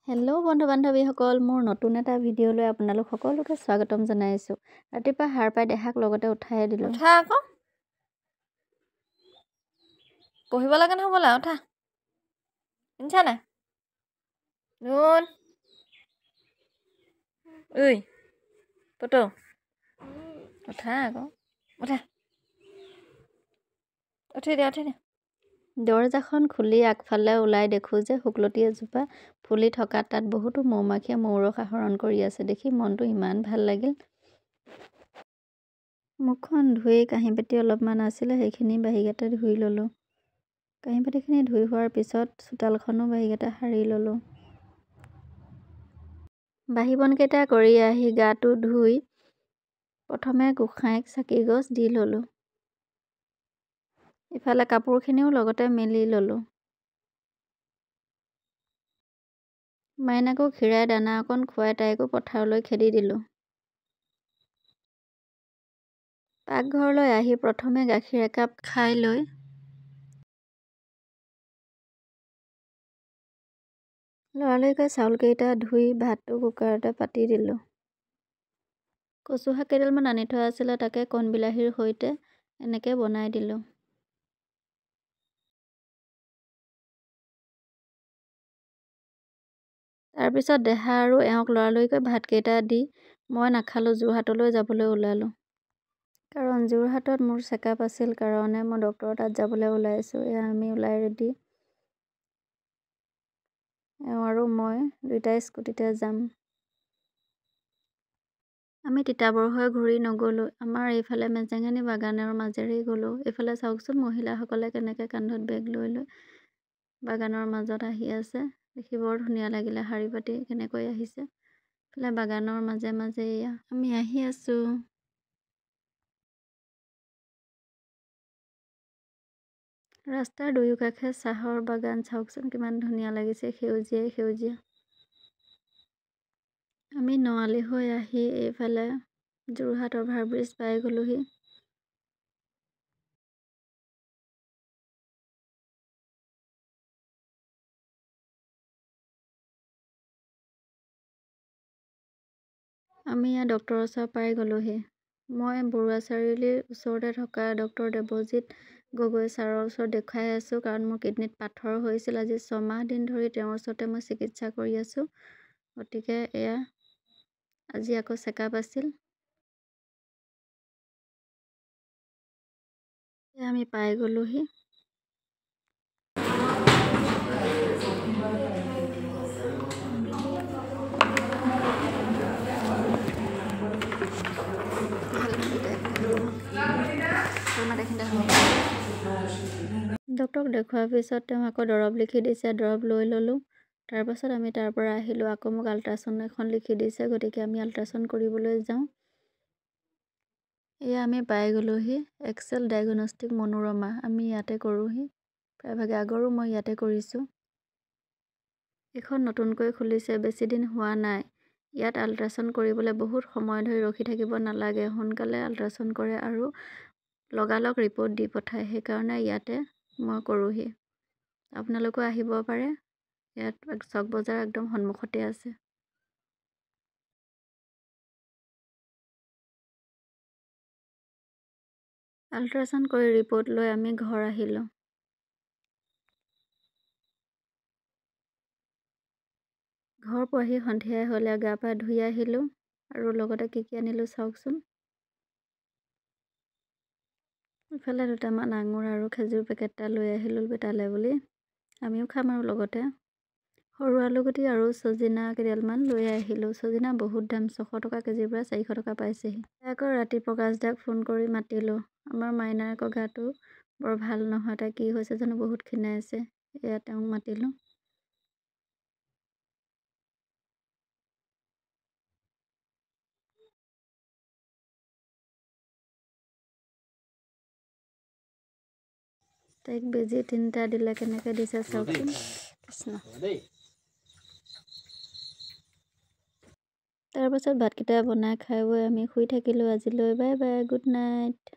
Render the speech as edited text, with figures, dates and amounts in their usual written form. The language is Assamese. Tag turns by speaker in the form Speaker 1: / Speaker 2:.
Speaker 1: হেল্ল' বন্ধু বান্ধৱীসকল, মোৰ নতুন এটা ভিডিঅ'লৈ আপোনালোক সকলোকে স্বাগতম জনাইছোঁ। ৰাতিপুৱা সাৰ পাই দেহাক লগতে উঠাই দিলোঁ।
Speaker 2: উঠা আকৌ পঢ়িব লাগে নহ'বলা। উঠা, শুনিছা নাই? নুন ঐ পটো উঠা আকৌ, উঠা, উঠি দে।
Speaker 1: দৰজাখন খুলি আগফালে ওলাই দেখোঁ যে শুকলতি এজোপা ফুলি থকা তাত বহুতো মৌমাখিয়ে মৌৰস আহৰণ কৰি আছে। দেখি মনটো ইমান ভাল লাগিল। মুখখন ধুই কাঁহী বাতি অলপমান আছিলে, সেইখিনি বাহিৰতে ধুই ল'লোঁ। কাঁহী বাতিখিনি ধুই হোৱাৰ পিছত চোতালখনো বাহিৰতে সাৰি ল'লোঁ। বাহি বনকেইটা কৰি আহি গাটো ধুই প্ৰথমে গোসাঁইক চাকি গছ দি ল'লোঁ। ইফালে কাপোৰখিনিও লগতে মেলি ল'লোঁ। মাইনাকো খীৰাই দানা অকণ খুৱাই তাইকো পথাৰলৈ খেদি দিলোঁ। পাকঘৰলৈ আহি প্ৰথমে গাখীৰ একাপ খাই লৈ লৰালৰিকৈ চাউলকেইটা ধুই ভাতটো কুকাৰতে পাতি দিলোঁ। কচু শাক কেইডালমান আনি থোৱা আছিলে, তাকে কণ বিলাহীৰ সৈতে এনেকৈ বনাই দিলোঁ। তাৰপিছত দেহা আৰু এওঁক লৰালৰিকৈ ভাতকেইটা দি মই নাখালোঁ, যোৰহাটলৈ যাবলৈ ওলালোঁ। কাৰণ যোৰহাটত মোৰ চেকআপ আছিল কাৰণে মই ডক্টৰৰ তাত যাবলৈ ওলাইছোঁ। এয়া আমি ওলাই ৰেডি। এওঁ আৰু মই দুইটাই স্কুটিতে যাম। আমি তিতাবৰ হৈ ঘূৰি নগ'লোঁ, আমাৰ এইফালে মেজেঙানী বাগানৰ মাজেৰেই গ'লোঁ। এইফালে চাওকচোন মহিলাসকলে কেনেকৈ কান্ধত বেগ লৈ লৈ বাগানৰ মাজত আহি আছে। দেখি বৰ ধুনীয়া লাগিলে, শাৰী পাতি কেনেকৈ আহিছে। এইফালে বাগানৰ মাজে মাজে এয়া আমি আহি আছোঁ। ৰাস্তাৰ দুয়োকাষে চাহৰ বাগান, চাওকচোন কিমান ধুনীয়া লাগিছে, সেউজীয়াই সেউজীয়া। আমি নআলি হৈ আহি এইফালে যোৰহাট অভাৰব্ৰিজ পাই গ'লোহি। আমি ইয়াত ডক্টৰৰ ওচৰ পাই গ'লোহি। মই বৰুৱা চাৰিআলিৰ ওচৰতে থকা ডক্টৰ দেৱজিৎ গগৈ ছাৰৰ ওচৰত দেখুৱাই আছোঁ, কাৰণ মোৰ কিডনীত পাথৰ হৈছিল। আজি 6 মাহ দিন ধৰি তেওঁৰ ওচৰতে মই চিকিৎসা কৰি আছোঁ। গতিকে এয়া আজি আকৌ চেকআপ আছিল। এয়া আমি পাই গ'লোহি। ডক্টৰক দেখুৱাৰ পিছত তেওঁ আকৌ দৰৱ লিখি দিছে, দৰৱ লৈ ল'লোঁ। তাৰপাছত আমি তাৰ পৰা আহিলোঁ। আকৌ মোক আল্ট্ৰাচাউণ্ড এখন লিখি দিছে, গতিকে আমি আল্ট্ৰাচাউণ্ড কৰিবলৈ যাওঁ। এয়া আমি পাই গ'লোহি এক্সেল ডায়েগনষ্টিক মনোৰমা। আমি ইয়াতে কৰোঁহি, প্ৰায়ভাগে আগৰো মই ইয়াতে কৰিছোঁ। এইখন নতুনকৈ খুলিছে, বেছি দিন হোৱা নাই। ইয়াত আল্ট্ৰাচাউণ্ড কৰিবলৈ বহুত সময় ধৰি ৰখি থাকিব নালাগে, সোনকালে আল্ট্ৰাচাউণ্ড কৰে আৰু লগালগ ৰিপৰ্ট দি পঠায়। সেইকাৰণে ইয়াতে মই কৰোঁহি। আপোনালোকেও আহিব পাৰে, ইয়াত চক বজাৰ একদম সন্মুখতে আছে। আল্ট্ৰাচাউণ্ড কৰি ৰিপৰ্ট লৈ আমি ঘৰ আহিলোঁ। ঘৰ পোৱাহি সন্ধিয়াই হ'লে, গা পা ধুই আহিলোঁ আৰু লগতে কি আনিলোঁ চাওকচোন। ইফালে দুটামান আঙুৰ আৰু খেজুৰ পেকেট এটা লৈ আহিলোঁ বেটালে বুলি। আমিও খাম আৰু লগতে সৰু আলুগুটি আৰু চজিনা কেইডালমান লৈ আহিলোঁ। চজিনা বহুত দাম, 600 টকা কেজিৰ পৰা 400 টকা পাইছেহি। আকৌ ৰাতি প্ৰকাশ দাক ফোন কৰি মাতিলোঁ। আমাৰ মাইনাৰ আকৌ গাটো বৰ ভাল নহয়, তাই কি হৈছে জানো, বহুত ক্ষীণাই আছে। এয়া তেওঁক মাতিলোঁ। তাইক বেজি 3টা দিলে, কেনেকৈ দিছে চাওকচোন। কৃষ্ণ। তাৰপাছত ভাতকেইটা বনাই খাই বৈ আমি শুই থাকিলোঁ। আজিলৈ বাই বাই, গুড নাইট।